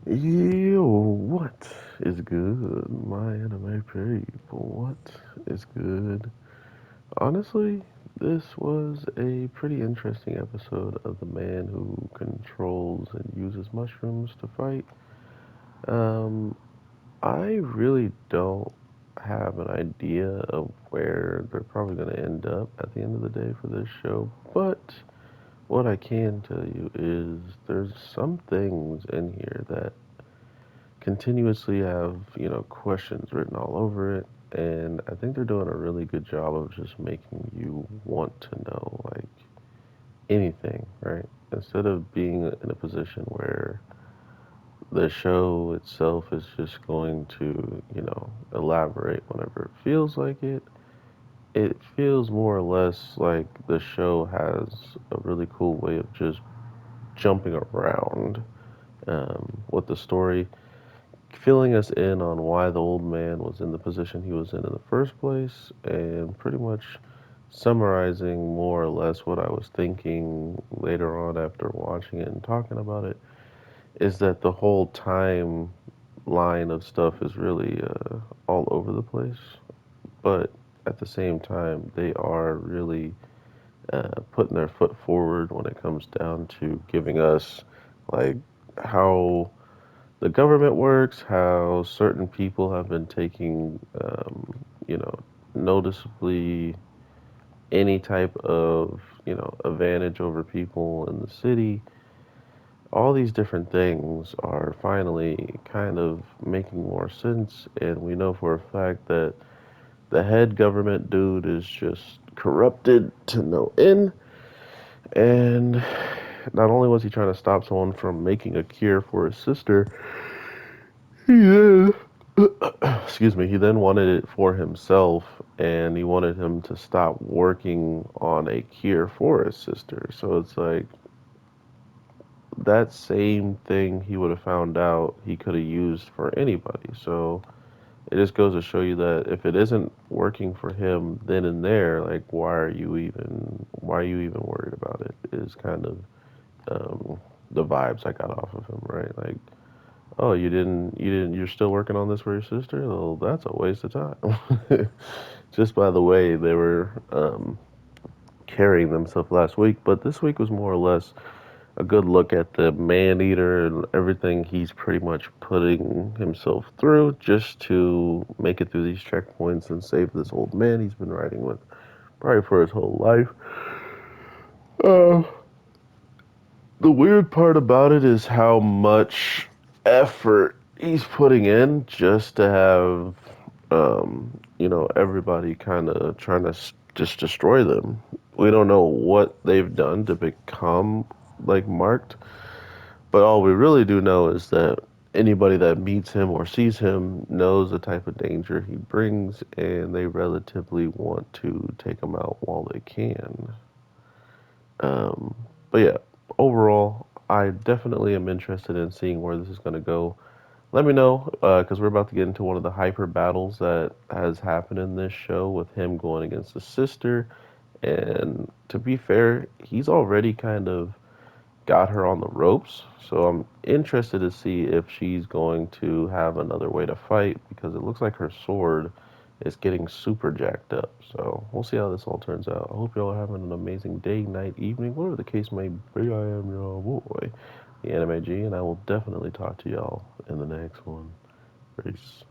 Yo, what is good, my anime people? What is good? Honestly, this was a pretty interesting episode of the man who controls and uses mushrooms to fight. Um, I really don't have an idea of where they're probably going to end up at the end of the day for this show, but what I can tell you is there's some things in here that continuously have, questions written all over it. And I think they're doing a really good job of just making you want to know, like, anything, right? Instead of being in a position where the show itself is just going to, elaborate whenever it feels like it feels more or less like the show has a really cool way of just jumping around with the story, filling us in on why the old man was in the position he was in the first place, and pretty much summarizing more or less what I was thinking later on after watching it and talking about it, is that the whole time line of stuff is really all over the place, but at the same time, they are really putting their foot forward when it comes down to giving us like how the government works, how certain people have been taking, you know, noticeably any type of, advantage over people in the city. All these different things are finally kind of making more sense, and we know for a fact that the head government dude is just corrupted to no end. And not only was he trying to stop someone from making a cure for his sister, he then, excuse me, he then wanted it for himself, and he wanted him to stop working on a cure for his sister. So it's like that same thing he would have found out he could have used for anybody. So it just goes to show you that if it isn't working for him then and there, like why are you even worried about it? Is kind of the vibes I got off of him, right? Like, oh, you're still working on this for your sister? Well, that's a waste of time. Just by the way they were carrying themselves last week, but this week was more or less a good look at the man eater and everything he's pretty much putting himself through just to make it through these checkpoints and save this old man he's been riding with probably for his whole life. Uh, the weird part about it is how much effort he's putting in just to have, everybody kind of trying to just destroy them. We don't know what they've done to become like marked, but all we really do know is that anybody that meets him or sees him knows the type of danger he brings, and they relatively want to take him out while they can. Um, but yeah, overall, I definitely am interested in seeing where this is going to go. Let me know, because we're about to get into one of the hyper battles that has happened in this show with him going against his sister. And to be fair, he's already kind of got her on the ropes. So I'm interested to see if she's going to have another way to fight because it looks like her sword is getting super jacked up. So we'll see how this all turns out. I hope y'all are having an amazing day, night, evening, whatever the case may be. I am your boy, the Anime G, and I will definitely talk to y'all in the next one. Peace.